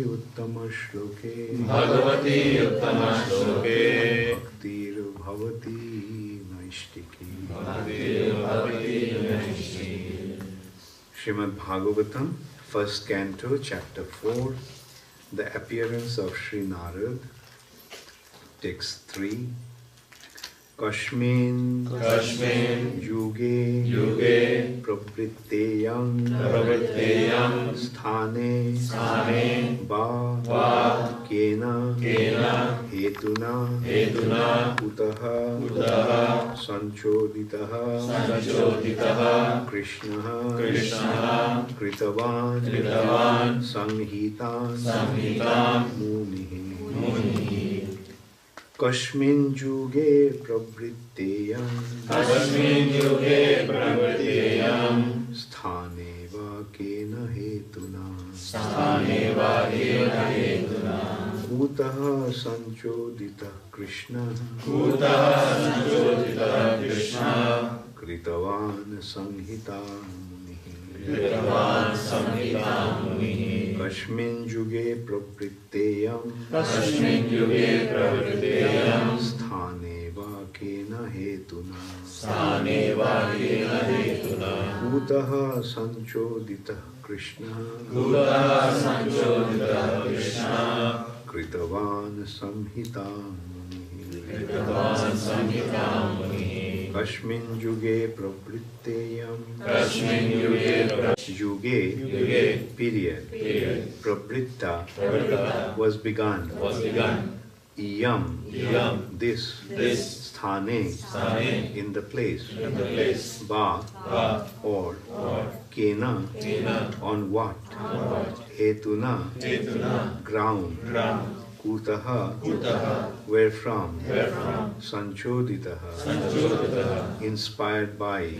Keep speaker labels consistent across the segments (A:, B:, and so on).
A: Uttama Shloke
B: Bhagavati Uttama Shloke
A: Bhaktir Bhavati Naishtiki
B: Bhaktir Bhavati Naishtiki.
A: Srimad Bhagavatam, first canto, chapter 4, the appearance of Sri Narad, text 3. Kashmin Yuge Pravritteyam Sthane Ba Kena Hetuna Utaha Sanchoditaha Krishna Kritavan Samhitam Munihi. Kashmin Yuge Pravritteyam Sthane Va Kena Hetuna Utaha Sanchodita Krishna Kritavan Samhitam Munihi. Kashmin Yuge Pravritteyam Sthane Va Kena Hetuna Utaha Sanchodita Krishna Kritavan Samhitam Munihi. Kashmin Yuge Pravritteyam Yuge period. Pravritta was begun. Yam this Sthane in the place. Ba or Kena on what. Hetuna ground. Kutaha where from. Sanchoditaha inspired by.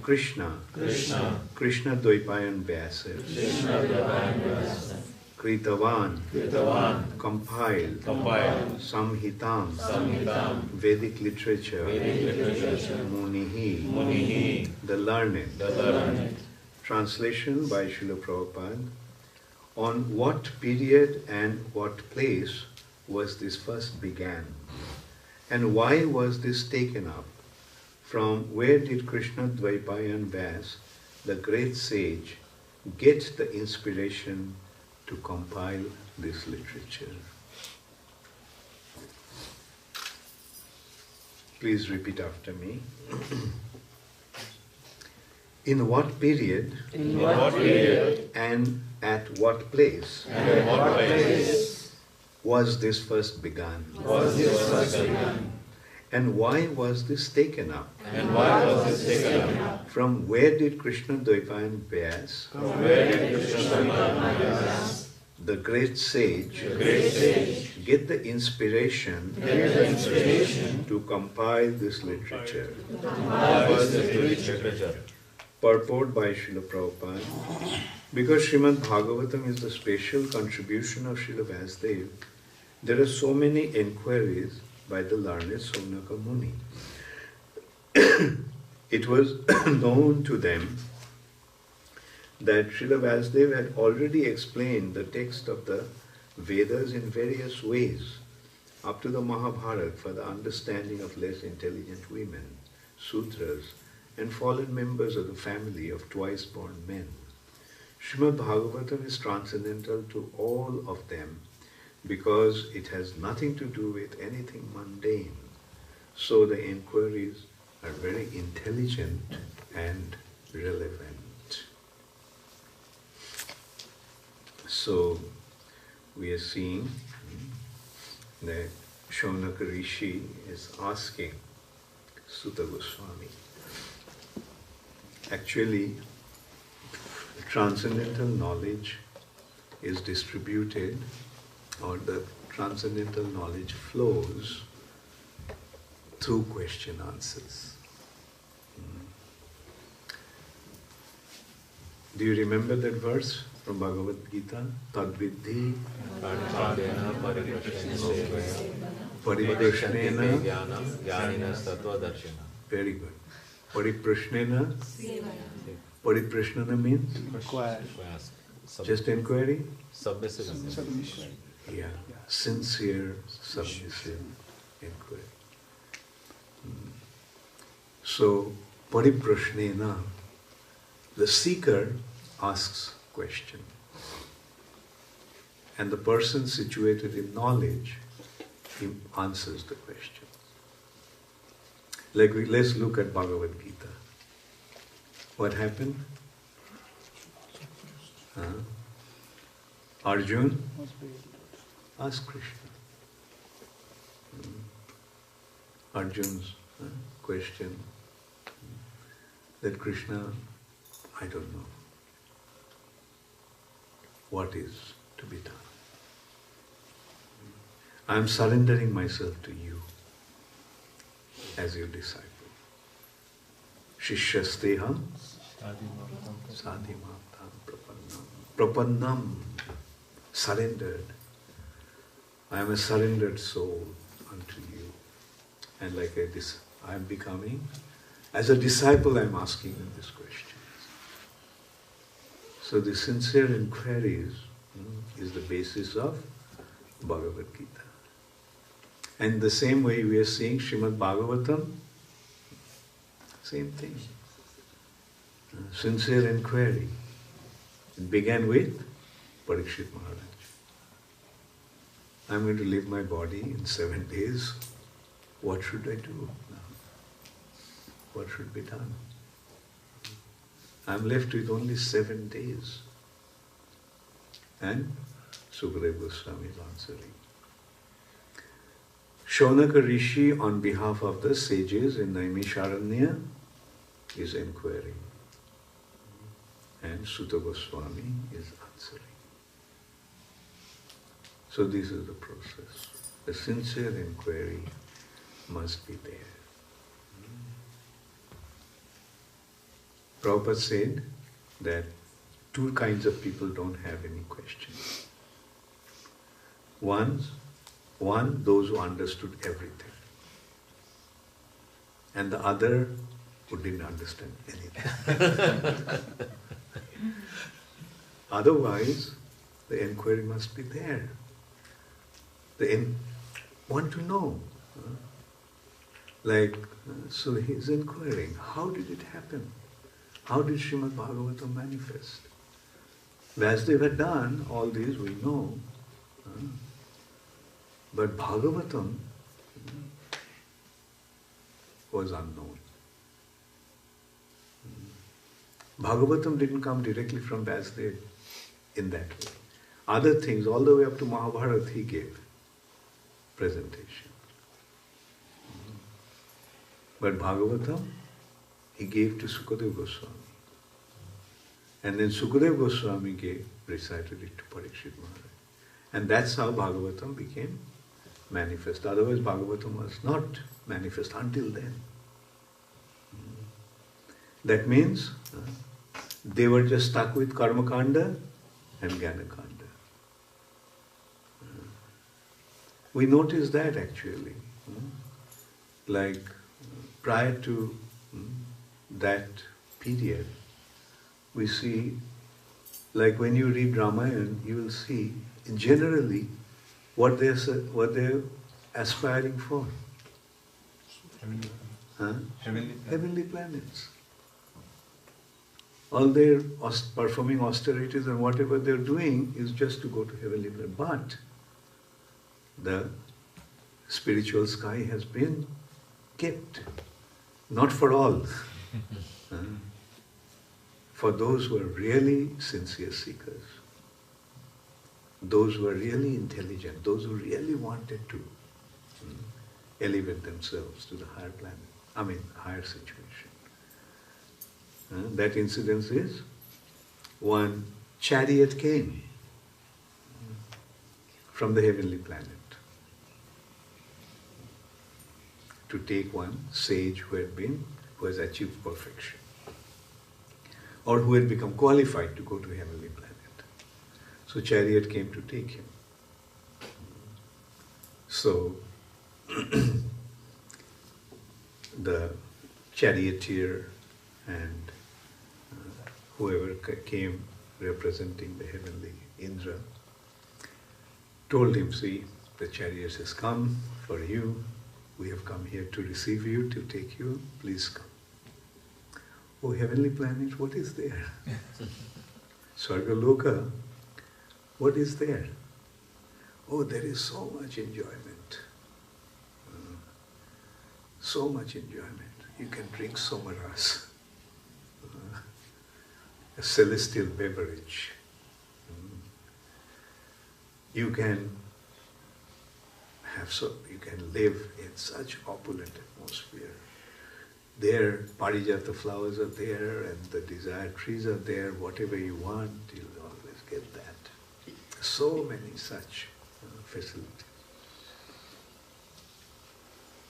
A: Krishna Dvaipayan Vyasa. Kritavan compiled. Samhitam Vedic literature. Munihi the learned. Translation by Srila Prabhupada. On what period and what place was this first began? And why was this taken up? From where did Krishna Dvaipayan Vyasa, the great sage, get the inspiration to compile this literature? Please repeat after me. In what period and at what place was this first begun? And why was this taken up? From where did Krishna Dvaipayan Vyasa, the great sage, get the inspiration to compile this literature? Purport by Srila Prabhupada. Because Srimad Bhagavatam is the special contribution of Srila Vyasadeva, there are so many enquiries by the learned Somnaka Muni. It was known to them that Srila Vyasadeva had already explained the text of the Vedas in various ways, up to the Mahabharata for the understanding of less intelligent women, sutras, and fallen members of the family of twice-born men. Srimad Bhagavatam is transcendental to all of them because it has nothing to do with anything mundane. So the inquiries are very intelligent and relevant. So we are seeing that Shaunaka Rishi is asking Sutta Goswami. Actually, transcendental knowledge is distributed, or the transcendental knowledge flows through question answers. Do you remember that verse from Bhagavad Gita? Tadviddhi Pariprashnena. Very good. Pariprashnena. Pariprashnana means? Just inquiry?
B: Submissive.
A: Yeah. Sincere, submissive inquiry. So, pariprashnena, the seeker asks question. And the person situated in knowledge, he answers the question. Let's look at Bhagavad Gita. What happened? Arjun asked Krishna. Arjun's question that Krishna, I don't know what is to be done. I am surrendering myself to you as your disciple. Shishyasteham sadhimatam prapannam. Prapannam, surrendered. I am a surrendered soul unto you. And like this, I am becoming, as a disciple I am asking you this question. So the sincere inquiries is the basis of Bhagavad Gita. And the same way we are seeing Srimad Bhagavatam, same thing. Sincere inquiry. It began with Parikshit Maharaj. I'm going to leave my body in 7 days. What should I do now? What should be done? I'm left with only 7 days. And Sukadeva Goswami is answering. Shaunaka Rishi, on behalf of the sages in Naimisharanya, is inquiring. And Sutta Goswami is answering. So this is the process. The sincere inquiry must be there. Prabhupada said that 2 kinds of people don't have any questions. One, those who understood everything. And the other who didn't understand anything. Otherwise, the inquiry must be there. They want to know. So he's inquiring, how did it happen? How did Srimad Bhagavatam manifest? Vasudev had done all these, we know. But Bhagavatam was unknown. Bhagavatam didn't come directly from Vasudev in that way. Other things, all the way up to Mahabharata, he gave presentation. But Bhagavatam, he gave to Sukadeva Goswami. And then Sukadeva Goswami recited it to Parikshit Maharaj. And that's how Bhagavatam became manifest. Otherwise, Bhagavatam was not manifest until then. That means they were just stuck with Karma Kanda and Jnana Kanda. We notice that actually. Like prior to that period, we see, like when you read Ramayana, you will see generally what they're aspiring for. Heavenly planets. All their performing austerities and whatever they're doing is just to go to heavenly planets. But the spiritual sky has been kept. Not for all. For those who are really sincere seekers. Those who are really intelligent. Those who really wanted to elevate themselves to the higher planet. Higher situation. That incidence is, one chariot came from the heavenly planet to take one sage who has achieved perfection, or who had become qualified to go to heavenly planet. So chariot came to take him. So the charioteer and whoever came representing the heavenly Indra, told him, see, the chariot has come for you. We have come here to receive you, to take you. Please come. Oh, heavenly planet, what is there? Swargaloka, what is there? Oh, there is so much enjoyment. So much enjoyment. You can drink somaras, a celestial beverage. You can you can live in such opulent atmosphere. There, parijata flowers are there, and the desired trees are there. Whatever you want, you'll always get that. So many such facilities.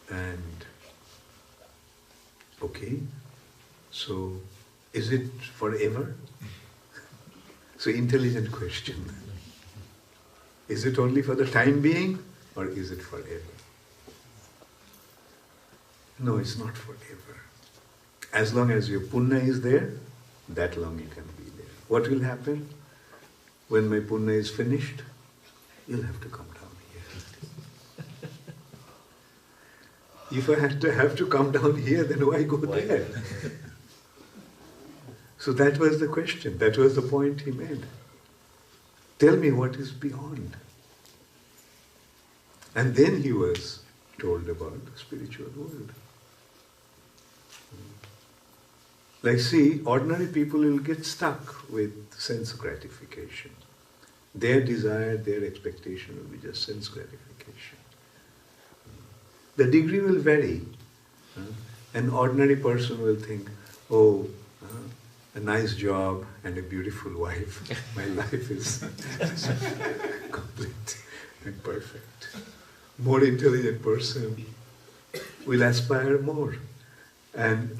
A: And okay, so is it forever? So intelligent question. Is it only for the time being, or is it forever? No, it's not forever. As long as your punya is there, that long you can be there. What will happen? When my punya is finished, you'll have to come down here. If I have to come down here, then why go there? So that was the question. That was the point he made. Tell me what is beyond. And then he was told about the spiritual world. Like, see, ordinary people will get stuck with sense gratification. Their desire, their expectation will be just sense gratification. The degree will vary. An ordinary person will think, oh, a nice job and a beautiful wife. My life is complete and perfect. More intelligent person will aspire more. And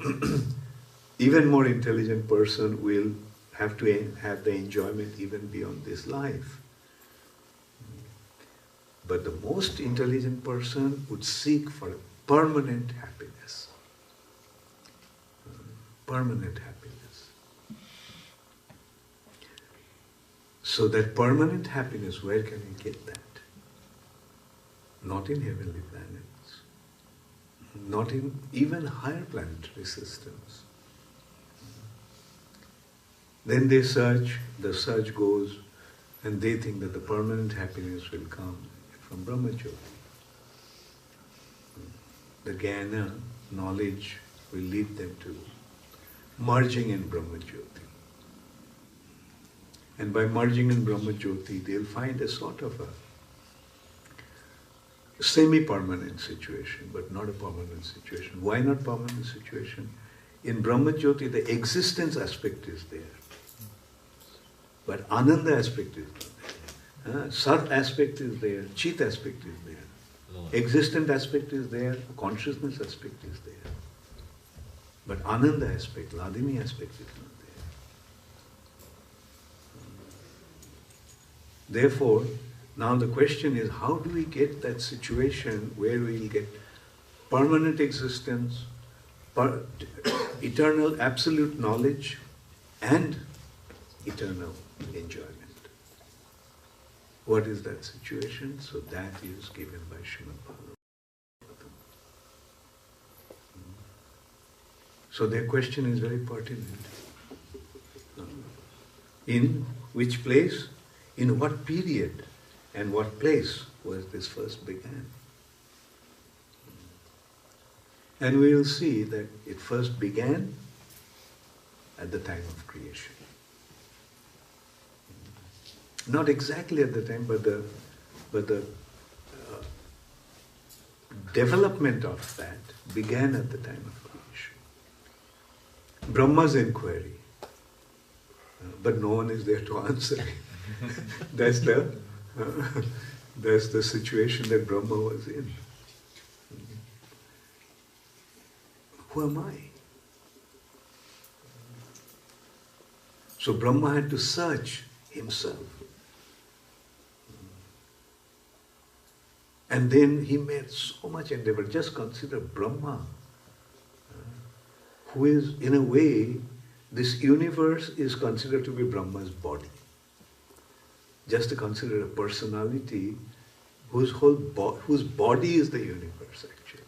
A: even more intelligent person will have to have the enjoyment even beyond this life. But the most intelligent person would seek for permanent happiness. Permanent happiness. So that permanent happiness, where can we get that? Not in heavenly planets. Not in even higher planetary systems. Then they search, the search goes, and they think that the permanent happiness will come from Brahmajyoti. The jnana, knowledge, will lead them to merging in Brahmajyoti. And by merging in Brahmajyoti, they'll find a sort of a semi-permanent situation, but not a permanent situation. Why not permanent situation? In Brahmajyoti, the existence aspect is there. But Ananda aspect is not there. Sat aspect is there, Chit aspect is there. Existent aspect is there, consciousness aspect is there. But Ananda aspect, Ladini aspect is not there. Therefore, now the question is, how do we get that situation where we will get permanent existence, eternal absolute knowledge, and eternal enjoyment? What is that situation? So that is given by Srimad Bhagavatam. So their question is very pertinent. In which place, in what period, and what place was this first began? And we will see that it first began at the time of creation. Not exactly at the time, but the development of that began at the time of creation. Brahma's inquiry, but no one is there to answer it. That's the situation that Brahma was in. Who am I? So Brahma had to search himself. And then he made so much endeavor. Just consider Brahma, who is in a way this universe is considered to be Brahma's body. Just to consider a personality whose body is the universe actually.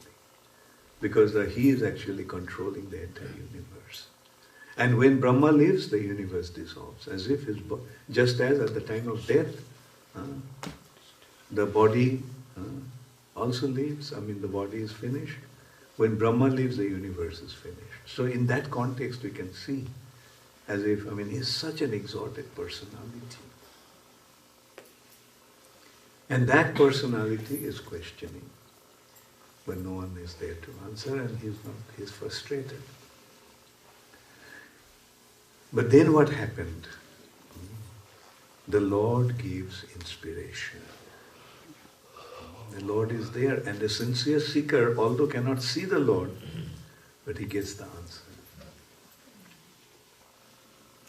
A: Because he is actually controlling the entire universe. And when Brahma leaves, the universe dissolves, as if just as at the time of death, the body also leaves. I mean, the body is finished. When Brahma leaves, the universe is finished. So in that context, we can see as if, I mean, he's such an exalted personality. And that personality is questioning when no one is there to answer, and he's frustrated. But then what happened? The Lord gives inspiration. The Lord is there, and the sincere seeker, although cannot see the Lord, but he gets the answer.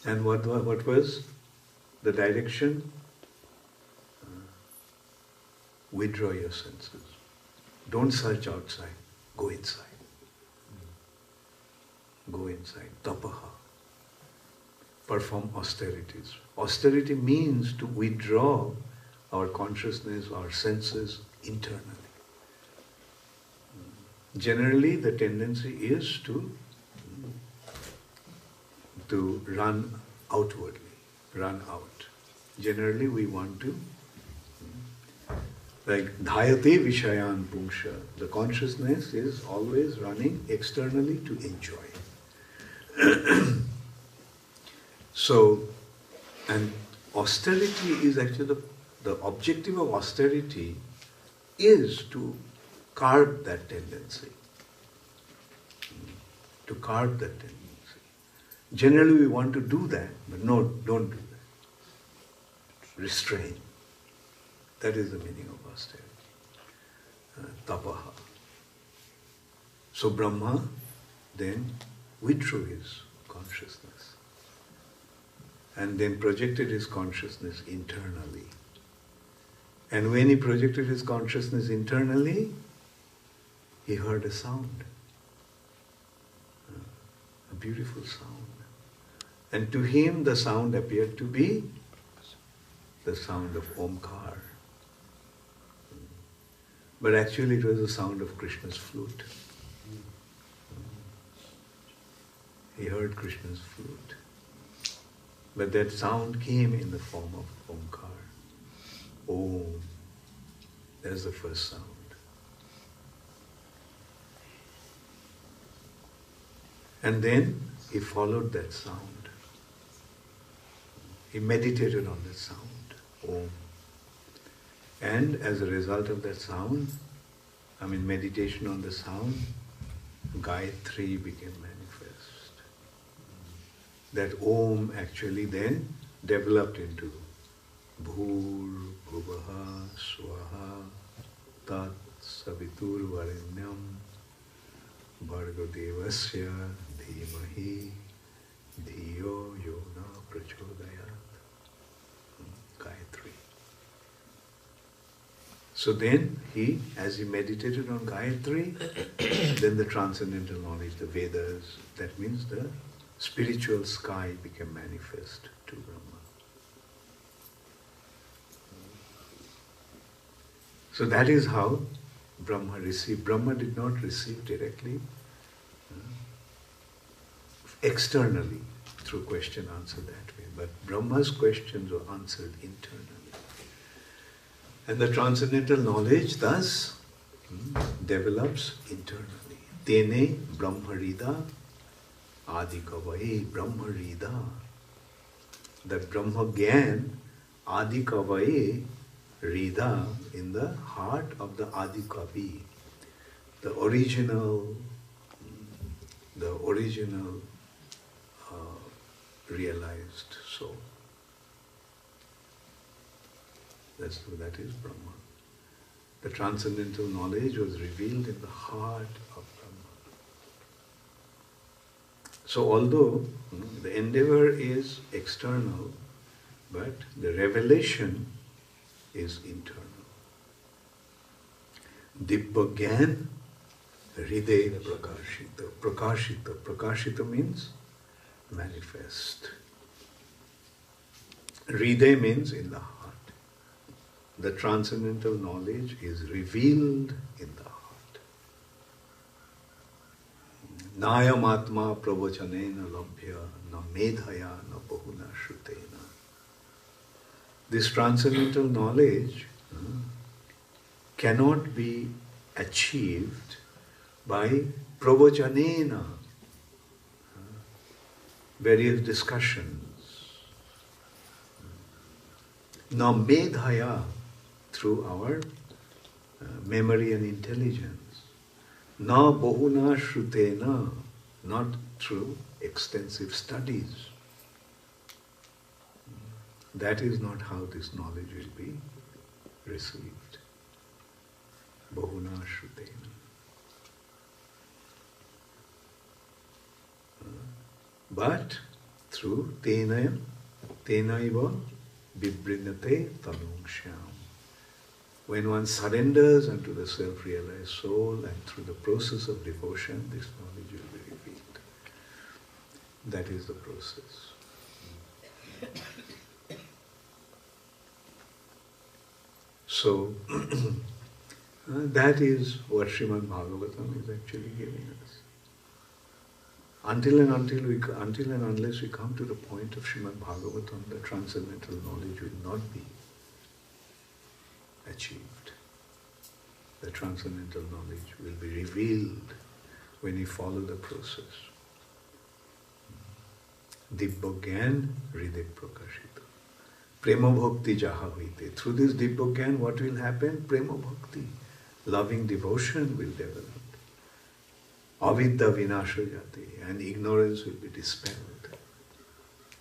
A: And what was the direction? Withdraw your senses. Don't search outside. Go inside. Go inside. Tapaha. Perform austerities. Austerity means to withdraw our consciousness, our senses internally. Generally, the tendency is to run outwardly, run out. Generally, we want to, like dhayate vishayan pungsha, the consciousness is always running externally to enjoy. So, and austerity is actually the objective of austerity is to curb that tendency. To curb that tendency. Generally we want to do that, but no, don't do that. Restrain. That is the meaning of austerity. Tapaha. So Brahma then withdrew his consciousness and then projected his consciousness internally. And when he projected his consciousness internally, he heard a sound. A beautiful sound. And to him the sound appeared to be the sound of Omkar. But actually it was the sound of Krishna's flute. He heard Krishna's flute. But that sound came in the form of Omkar. Om. That's the first sound. And then he followed that sound. He meditated on that sound, Om. And as a result of that sound, meditation on the sound, Gayatri became manifest. That Om actually then developed into Bhur, Bhuvaha, Swaha, Tat, Savitur, Varenyam, Bhargo Devasya, Dhimahi, Dhiyo, Yona, Prachodayat, Gayatri. So then as he meditated on Gayatri, then the transcendental knowledge, the Vedas, that means the spiritual sky became manifest to Brahma. So that is how Brahma received. Brahma did not receive directly, externally, through question answer that way. But Brahma's questions were answered internally. And the transcendental knowledge thus develops internally. Tene Brahmarida Adikavaye Brahmarida. That Brahma Gyan Adikavaye Rida in the heart of the Adikavi. The original realized soul. That is Brahma. The transcendental knowledge was revealed in the heart of Brahma. So although the endeavor is external, but the revelation is internal. Dibba Gyan Hriday Prakashita. Prakashita means manifest. Hriday means in the heart. The transcendental knowledge is revealed in the heart. Nayam atma pravachanena labhya na medhaya na bahuna shrutena. This transcendental knowledge cannot be achieved by pravachanena, various discussions, na medhaya, through our memory and intelligence, na bahuna shrutena, not through extensive studies. That is not how this knowledge will be received. Bahuna shrutena. But through tenaiva vibrinate tanung shyam. When one surrenders unto the self-realized soul and through the process of devotion, this knowledge will be revealed. That is the process. So, that is what Srimad Bhagavatam is actually giving us. Until and unless we come to the point of Srimad Bhagavatam, the transcendental knowledge will not be achieved. The transcendental knowledge will be revealed when you follow the process. Dibbogyan hriday prakashita. Prema bhakti jaha hoite. Through this Dibbogyan, what will happen? Prema bhakti. Loving devotion will develop. Avidya vinasha jati. And ignorance will be dispelled.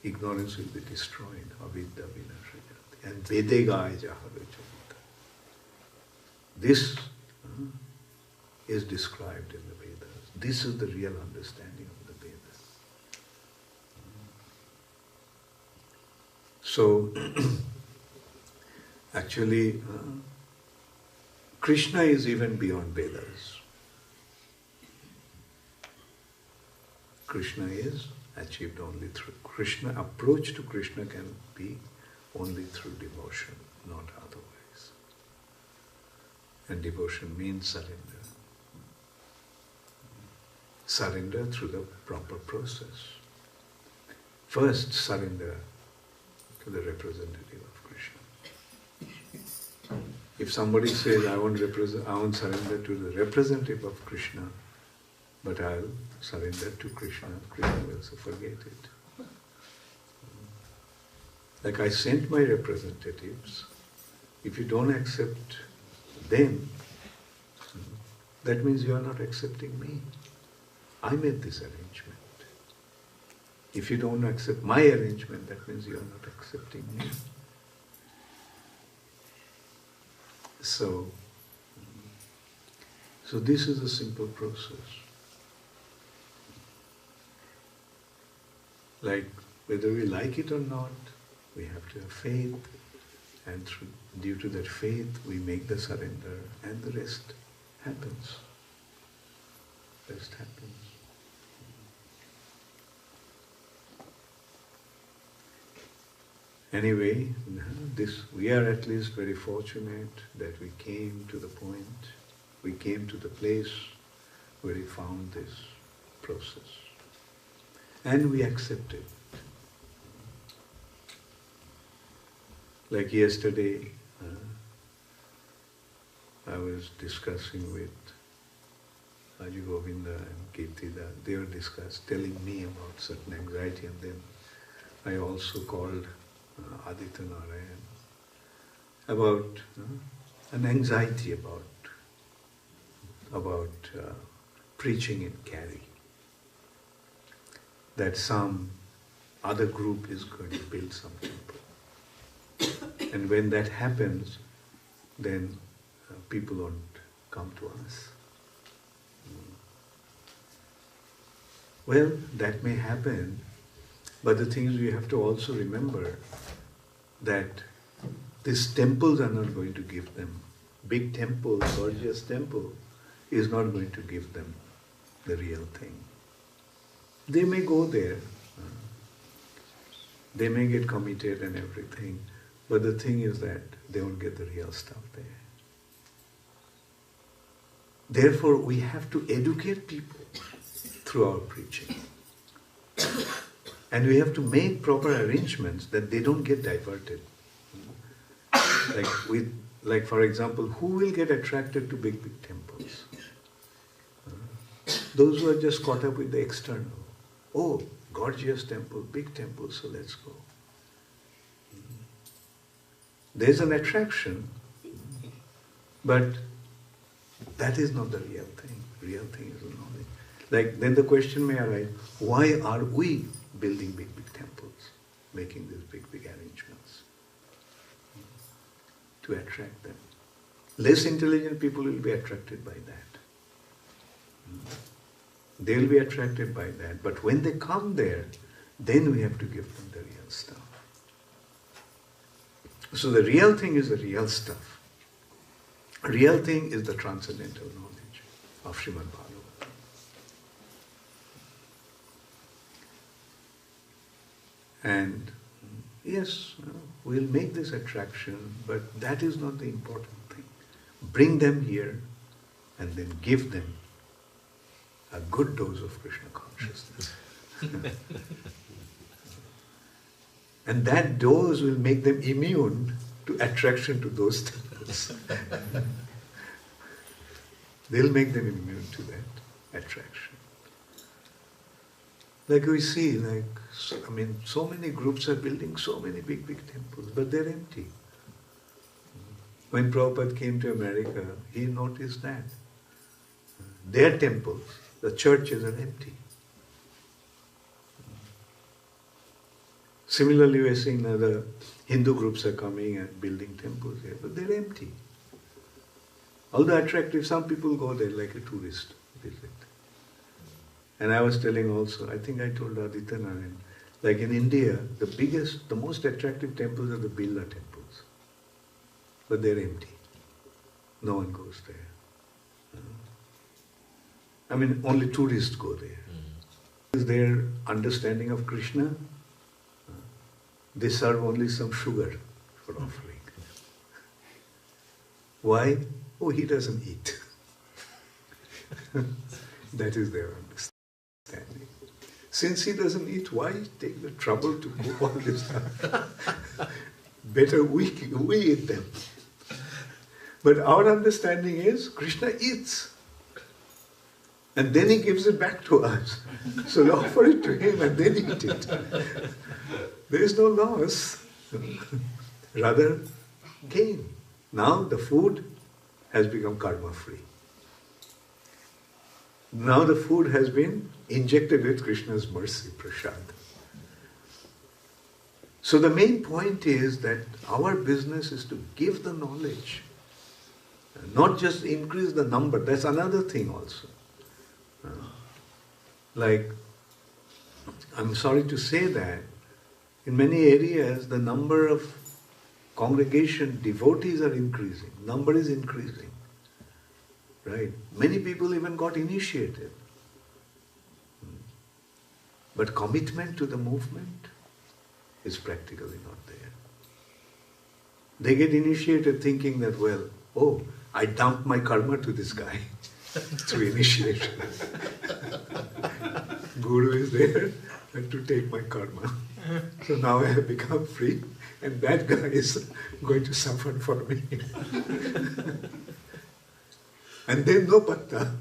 A: Ignorance will be destroyed. Avidya vinasha jati. And vedegaya jaha vechamita. This is described in the Vedas. This is the real understanding of the Vedas. So, actually, Krishna is even beyond Vedas. Krishna is achieved only through Krishna. Approach to Krishna can be only through devotion, not otherwise. And devotion means surrender. Surrender through the proper process. First, surrender to the representative of Krishna. If somebody says, I want surrender to the representative of Krishna, but I'll surrender to Krishna, Krishna will say, forget it. Like I sent my representatives, if you don't accept them, that means you are not accepting me. I made this arrangement. If you don't accept my arrangement, that means you are not accepting me. So this is a simple process. Like whether we like it or not, we have to have faith, and due to that faith we make the surrender, and the rest happens. Rest happens. Anyway, we are at least very fortunate that we came to the point, we came to the place where we found this process. And we accepted. Like yesterday, I was discussing with Aji Govinda and Kirtida. They were telling me about certain anxiety, and then I also called Aditya Narayan about an anxiety about preaching in Cary. That some other group is going to build some temple. And when that happens, then people won't come to us. Well, that may happen, but the thing is we have to also remember that these temples are not going to give them. Big temple, gorgeous temple, is not going to give them the real thing. They may go there They may get committed and everything, but the thing is that they won't get the real stuff there. Therefore, we have to educate people through our preaching. And we have to make proper arrangements that they don't get diverted. Like for example, who will get attracted to big, big temples? Those who are just caught up with the external. Oh, gorgeous temple, big temple, so let's go. There's an attraction, but that is not the real thing. Real thing is the knowledge. Like then the question may arise, why are we building big, big temples, making these big, big arrangements to attract them? Less intelligent people will be attracted by that. They will be attracted by that. But when they come there, then we have to give them the real stuff. So the real thing is the real stuff. Real thing is the transcendental knowledge of Srimad Bhagavatam. And yes, we'll make this attraction, but that is not the important thing. Bring them here and then give them a good dose of Krishna consciousness. And that dose will make them immune to attraction to those temples. They'll make them immune to that attraction. Like we see, so many groups are building so many big, big temples, but they're empty. When Prabhupada came to America, he noticed that. Their temples, the churches are empty. Similarly, we're seeing now the Hindu groups are coming and building temples here, but they're empty. Although attractive, some people go there like a tourist visit. And I was telling also, I think I told Aditya Narayan, like in India, the most attractive temples are the Birla temples. But they're empty. No one goes there. Only tourists go there. Is their understanding of Krishna? They serve only some sugar for offering. Why? Oh, he doesn't eat. That is their understanding. Since he doesn't eat, why take the trouble to cook all this stuff? Better we eat them. But our understanding is Krishna eats. And then he gives it back to us. So offer it to him and then eat it. There is no loss. Rather, gain. Now the food has become karma-free. Now the food has been injected with Krishna's mercy, prasad. So the main point is that our business is to give the knowledge. Not just increase the number. That's another thing also. I'm sorry to say that, in many areas the number of congregation devotees are increasing. Number is increasing. Right? Many people even got initiated. But commitment to the movement is practically not there. They get initiated thinking that, I dumped my karma to this guy through initiation. Guru is there to take my karma. So now I have become free and that guy is going to suffer for me. And then no patta.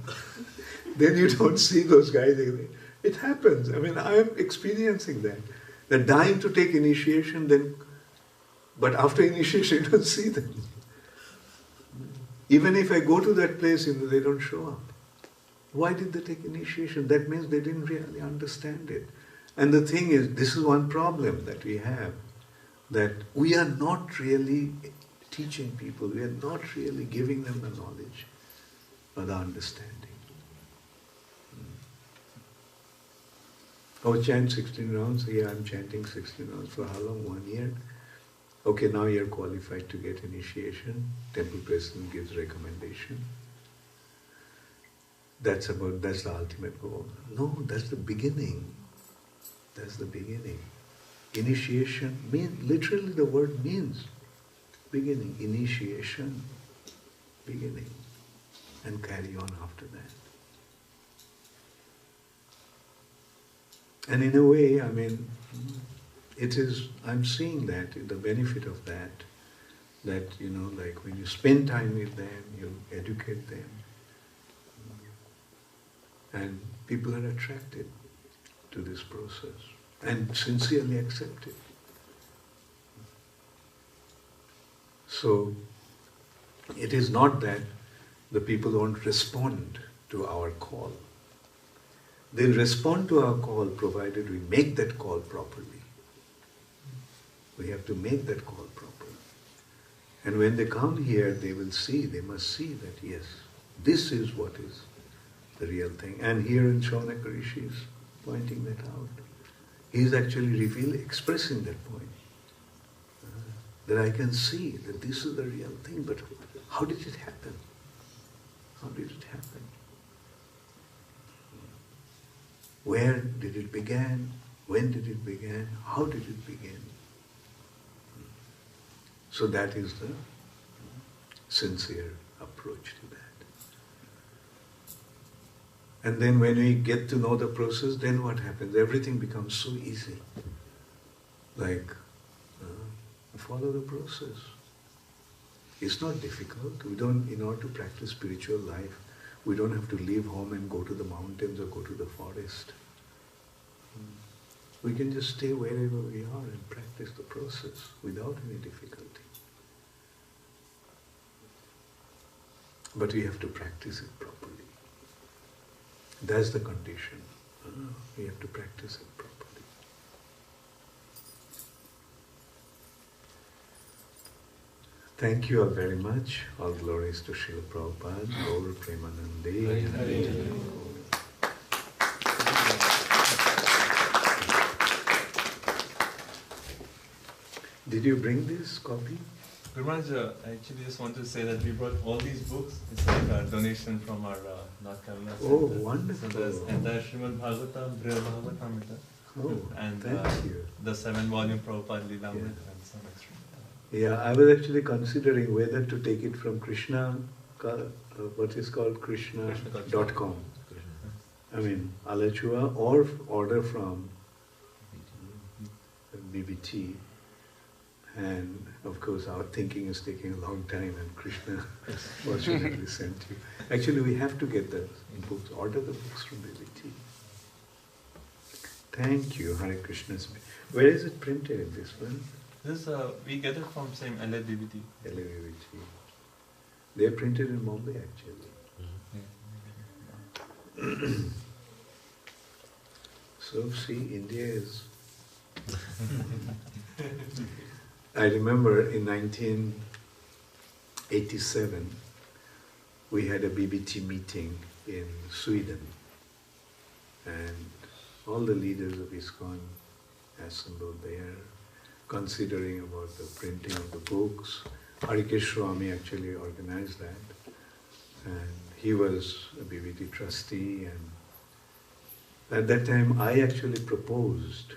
A: Then you don't see those guys. It happens. I am experiencing that. They're dying to take initiation, but after initiation you don't see them. Even if I go to that place, they don't show up. Why did they take initiation? That means they didn't really understand it. And the thing is, this is one problem that we have, that we are not really teaching people, we are not really giving them the knowledge or the understanding. Oh, chant 16 rounds? Yeah, I'm chanting 16 rounds. For how long? 1 year? Okay, now you're qualified to get initiation. Temple president gives recommendation. That's the ultimate goal. No, that's the beginning. That's the beginning. Initiation literally the word means beginning, initiation, beginning, and carry on after that. And in a way, I'm seeing that, the benefit of that, like when you spend time with them, you educate them, and people are attracted to this process and sincerely accept it. So, it is not that the people won't respond to our call. They'll respond to our call provided we make that call properly. We have to make that call properly. And when they come here, they must see that yes, this is what is the real thing. And here in Shaunaka Rishi is pointing that out. He is actually expressing that point. That I can see that this is the real thing, but how did it happen? How did it happen? Where did it begin? When did it begin? How did it begin? So that is the sincere approach to that. And then when we get to know the process, then what happens? Everything becomes so easy. Like, follow the process. It's not difficult. In order to practice spiritual life, we don't have to leave home and go to the mountains or go to the forest. We can just stay wherever we are and practice the process without any difficulty. But we have to practice it properly. That's the condition. We have to practice it properly. Thank you all very much. All glories to Srila Prabhupada, Gaur Premanande. Did you bring this copy?
C: Gurmaharaj, I actually just want to say that we brought all these books. It's like a donation from our North Carolina center.
A: Oh, wonderful.
C: So there's entire Srimad Bhagavatam, Bhagavatam, and
A: thank you.
C: the 7-volume Prabhupada Leelamrit and some extra.
A: Yeah, I was actually considering whether to take it from Krishna, what is called Krishna.com. Alachua, or order from BBT. And of course our thinking is taking a long time and Krishna fortunately sent you. Actually we have to get the books, order the books from BBT. Thank you, Hare Krishna. Where is it printed, this one?
C: This we get it from same LA BBT.
A: LA BBT. They are printed in Bombay actually. So see, India is... I remember in 1987, we had a BBT meeting in Sweden, and all the leaders of ISKCON assembled there, considering about the printing of the books. Harikesh Swami actually organized that, and he was a BBT trustee, and at that time I actually proposed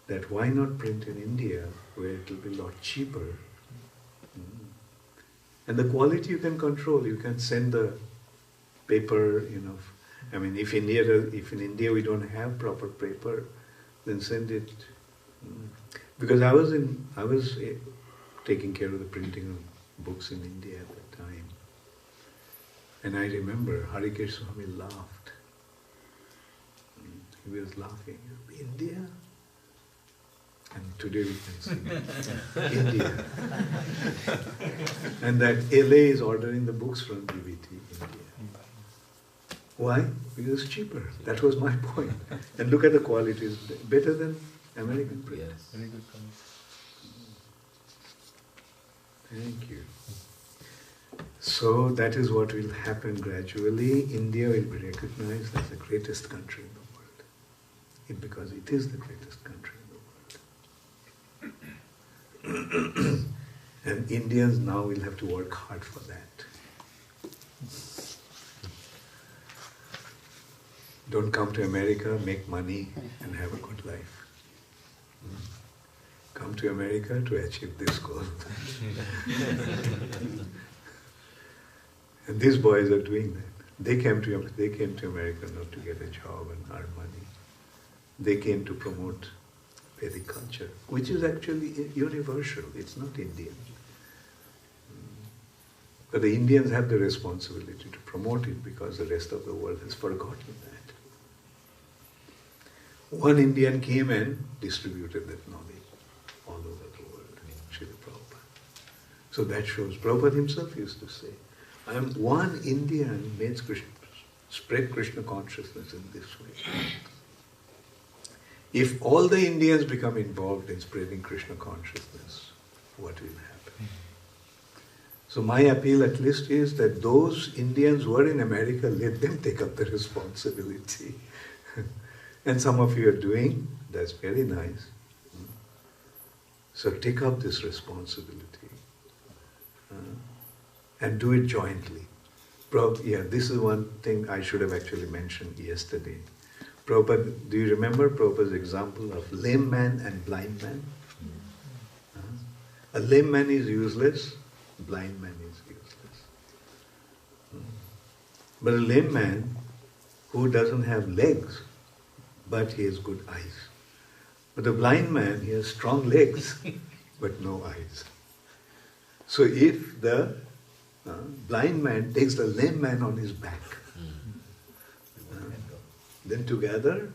A: that why not print in India, where it will be a lot cheaper. And the quality you can control. You can send the paper, if in India we don't have proper paper, then send it. Because I was taking care of the printing of books in India at that time. And I remember Harikesh Swami laughed. He was laughing. India? And today we can see India. And that LA is ordering the books from BBT India. Why? Because it's cheaper. That was my point. And look at the quality. It's better than American print.
C: Yes. Very good comment.
A: Thank you. So that is what will happen gradually. India will be recognized as the greatest country in the world. Because it is the greatest country. And Indians now will have to work hard for that. Don't come to America, make money, and have a good life. come to America to achieve this goal. And these boys are doing that. They came to America not to get a job and earn money. They came to promote Vedic culture, which is actually universal. It's not Indian. But the Indians have the responsibility to promote it because the rest of the world has forgotten that. One Indian came and distributed that knowledge all over the world, Srila Prabhupada. So that shows, Prabhupada himself used to say, I am one Indian means spread Krishna consciousness in this way. If all the Indians become involved in spreading Krishna consciousness, what will happen? So my appeal at least is that those Indians who are in America, let them take up the responsibility. And some of you are doing, that's very nice. So take up this responsibility and do it jointly. This is one thing I should have actually mentioned yesterday. Prabhupada, do you remember Prabhupada's example of lame man and blind man? A lame man is useless, blind man is useless. But a lame man who doesn't have legs, but he has good eyes. But the blind man, he has strong legs, but no eyes. So if the blind man takes the lame man on his back, then together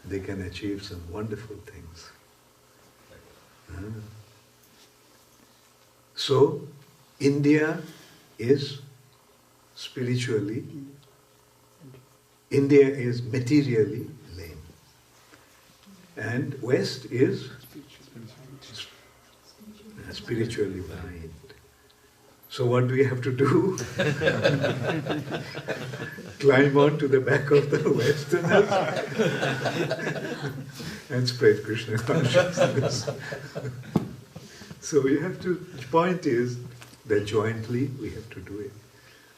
A: they can achieve some wonderful things. So, India is spiritually, India is materially lame. And West is spiritually blind. So what do we have to do? Climb on to the back of the Westerners and spread Krishna consciousness. So we have to, the point is that jointly we have to do it.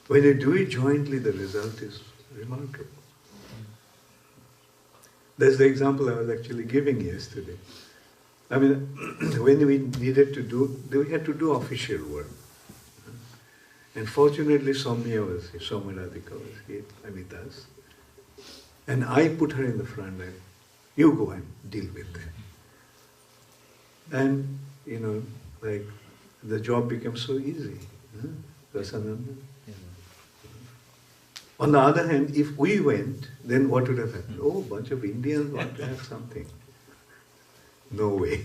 A: When you do it jointly, the result is remarkable. That's the example I was actually giving yesterday. I mean, when we needed to do, we had to do official work. And fortunately, Soumya was here, Soumya Radhika was here with us. And I put her in the front line. You go and deal with them. And, the job became so easy. Rasananda. On the other hand, if we went, then what would have happened? Oh, a bunch of Indians want to have something. No way.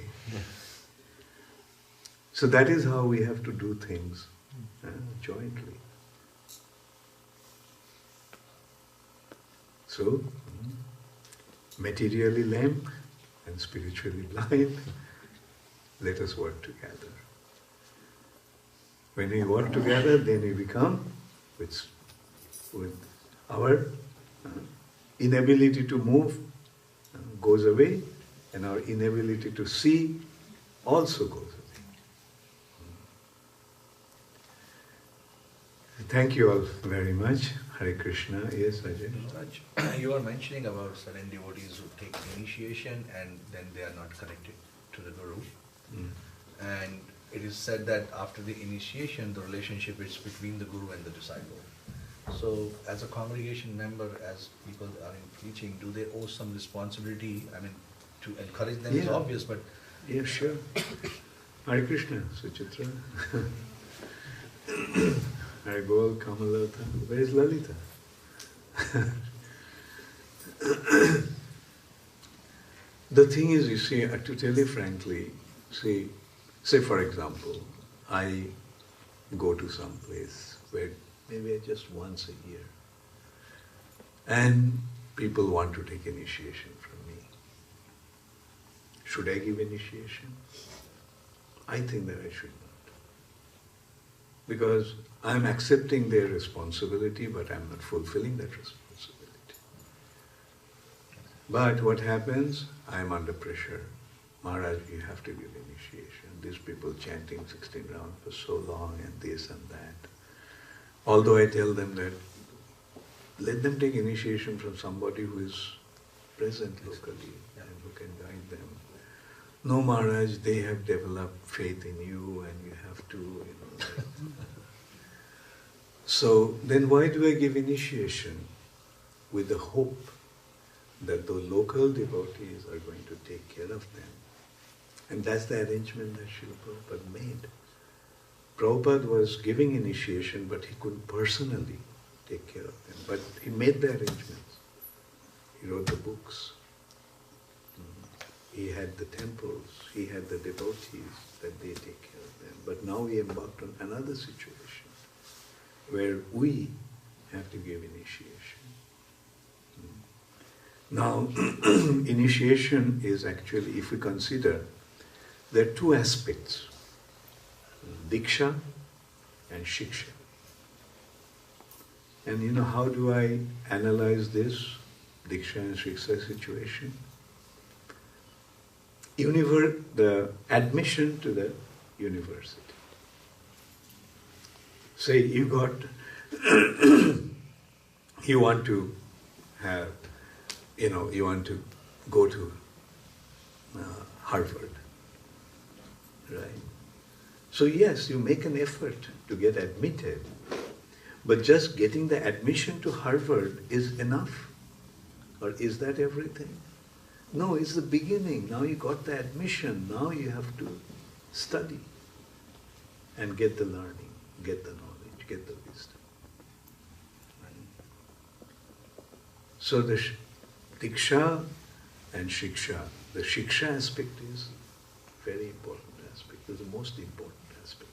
A: So that is how we have to do things jointly. So, materially lame and spiritually blind, let us work together. When we work together, then we become, with our inability to move goes away, and our inability to see also goes away. Thank you all very much. Hare Krishna. Yes, Ajay.
D: You were mentioning about certain devotees who take initiation and then they are not connected to the Guru. And it is said that after the initiation, the relationship is between the Guru and the disciple. So, as a congregation member, as people are in preaching, do they owe some responsibility? I mean, to encourage them is obvious, but...
A: Yeah, sure. Hare Krishna, Suchitra. Hare Gol, Kamalata. Where is Lalita? The thing is, you see, to tell you frankly, say for example, I go to some place where maybe just once a year, and people want to take initiation from me. Should I give initiation? I think that I should not. Because I am accepting their responsibility, but I am not fulfilling that responsibility. But what happens? I am under pressure. Maharaj, you have to give initiation. These people chanting 16 rounds for so long and this and that. Although I tell them that, let them take initiation from somebody who is present locally and who can guide them. no Maharaj, they have developed faith in you and you have to, like. So then why do I give initiation? With the hope that the local devotees are going to take care of them. And that's the arrangement that Srila Prabhupada made. Prabhupada was giving initiation, but he couldn't personally take care of them. But he made the arrangements. He wrote the books. He had the temples. He had the devotees that they take care of them. But now we embarked on another situation where we have to give initiation. Now, initiation is actually, if we consider, there are two aspects, Diksha and Shiksha. And how do I analyze this Diksha and Shiksha situation? The admission to the university. Say you want to have, you want to go to Harvard, right? So yes, you make an effort to get admitted, but just getting the admission to Harvard is enough? Or is that everything? No, it's the beginning. Now you got the admission, now you have to study and get the learning, get the knowledge, get the wisdom. So the Diksha and Shiksha, the Shiksha aspect is very important aspect, it's the most important aspect.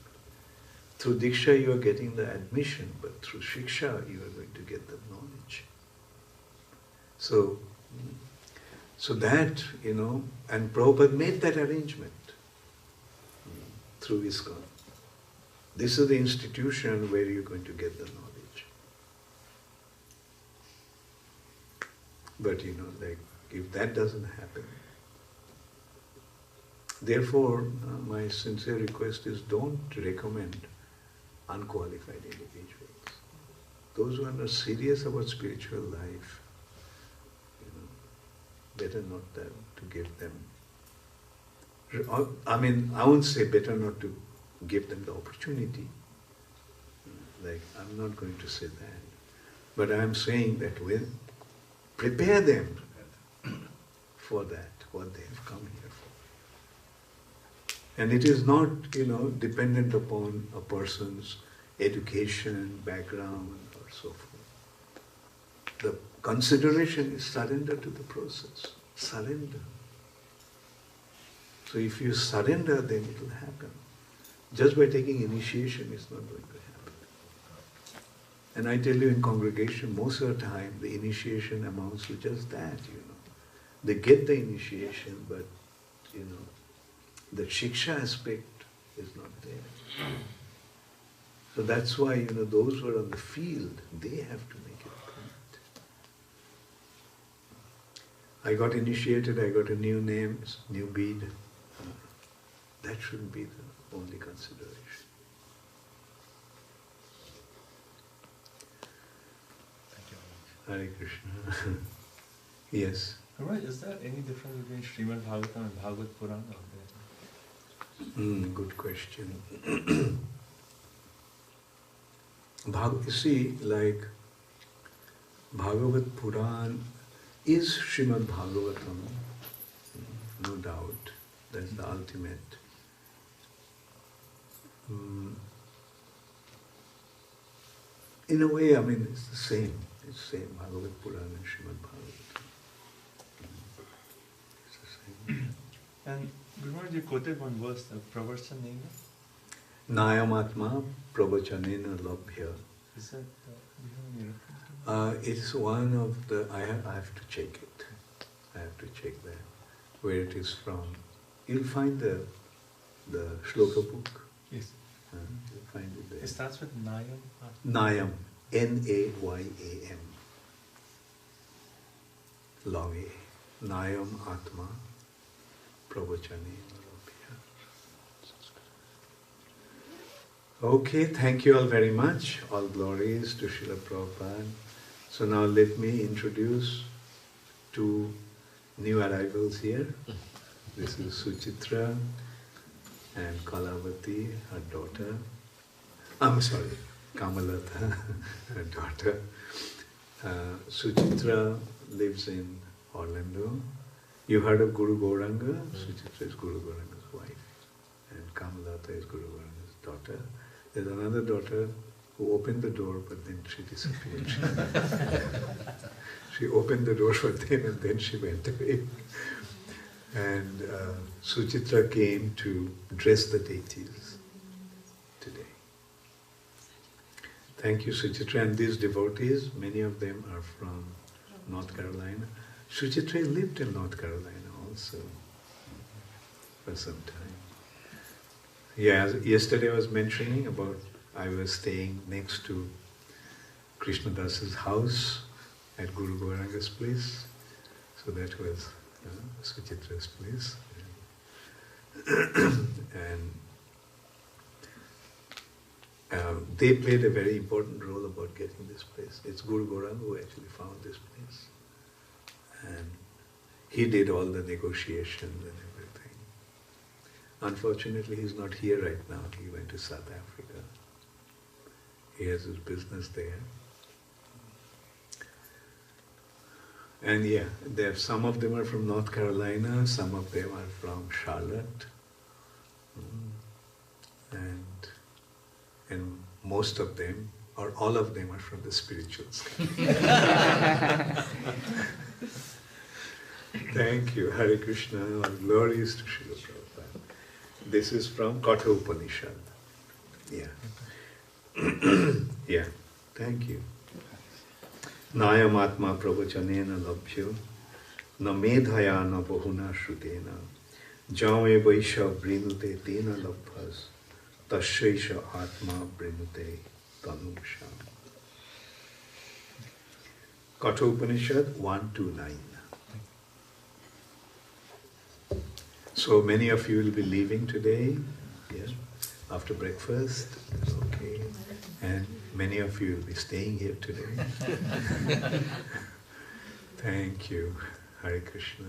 A: Through Diksha you are getting the admission, but through Shiksha you are going to get the knowledge. So that, and Prabhupada made that arrangement through ISKCON. This is the institution where you're going to get the knowledge. But if that doesn't happen, therefore my sincere request is don't recommend unqualified individuals. Those who are not serious about spiritual life, better not to give them. I won't say better not to give them the opportunity. I'm not going to say that. But I'm saying that prepare them for that, what they have come here for. And it is not, dependent upon a person's education, background, or so forth. The consideration is surrender to the process. Surrender. So if you surrender, then it will happen. Just by taking initiation, it's not going to happen. And I tell you, in congregation, most of the time, the initiation amounts to just that, They get the initiation, but, the Shiksha aspect is not there. So that's why, those who are on the field, they have to make it a point. I got initiated, I got a new name, new bead. That shouldn't be the only consideration.
D: Thank you.
A: Hare Krishna. Yes.
C: Alright, is there any difference between Srimad Bhagavatam and Bhagavad Purana?
A: Good question. You see, Bhagavad Puran is Srimad Bhagavatam, no doubt. That's the ultimate. In a way, it's the same. It's the same, Bhagavad Puran and Srimad Bhagavatam. It's the same.
C: And Guru, you quoted one verse, Pravachanena.
A: Nayamatma pravachanena labhya.
C: Is that, do you have any reference to
A: It's one of the, I have to check it. I have to check that, where it is from. You'll find the shloka book.
C: Yes.
A: You'll find it there.
C: It starts with Nayam.
A: Nayam, N-A-Y-A-M. Long A. Nayam Atma Pravachanena Labhya. Okay, thank you all very much. All glories to Srila Prabhupada. So now let me introduce two new arrivals here. This is Suchitra and Kalavati, her daughter. I'm sorry, Kamalata, her daughter. Suchitra lives in Orlando. You heard of Guru Gauranga? Suchitra is Guru Gauranga's wife. And Kamalata is Guru Gauranga's daughter. There's another daughter who opened the door, but then she disappeared. She opened the door for them and then she went away. And Suchitra came to dress the deities today. Thank you, Suchitra. And these devotees, many of them are from North Carolina. Suchitra lived in North Carolina also for some time. Yeah, yesterday I was mentioning about I was staying next to Krishna Das's house at Guru Gauranga's place. So that was Suchitra's place. And they played a very important role about getting this place. It's Guru Gauranga who actually found this place. And he did all the negotiations and everything. Unfortunately, he's not here right now. He went to South Africa. He has his business there. And yeah, some of them are from North Carolina, some of them are from Charlotte. And most of them, or all of them, are from the spiritual side. Thank you, Hare Krishna, all glories to Srila Prabhupada. This is from Katha Upanishad. Yeah. Yeah, thank you. Nayam atma pravachanena labhyo, na medhaya na bahuna shrutena, jame vaisha vrinute tena labhas, tashaisha atma vrinute tanumsham. Katha Upanishad 1-9. So many of you will be leaving today, yes, after breakfast, okay, and many of you will be staying here today. Thank you, Hare Krishna.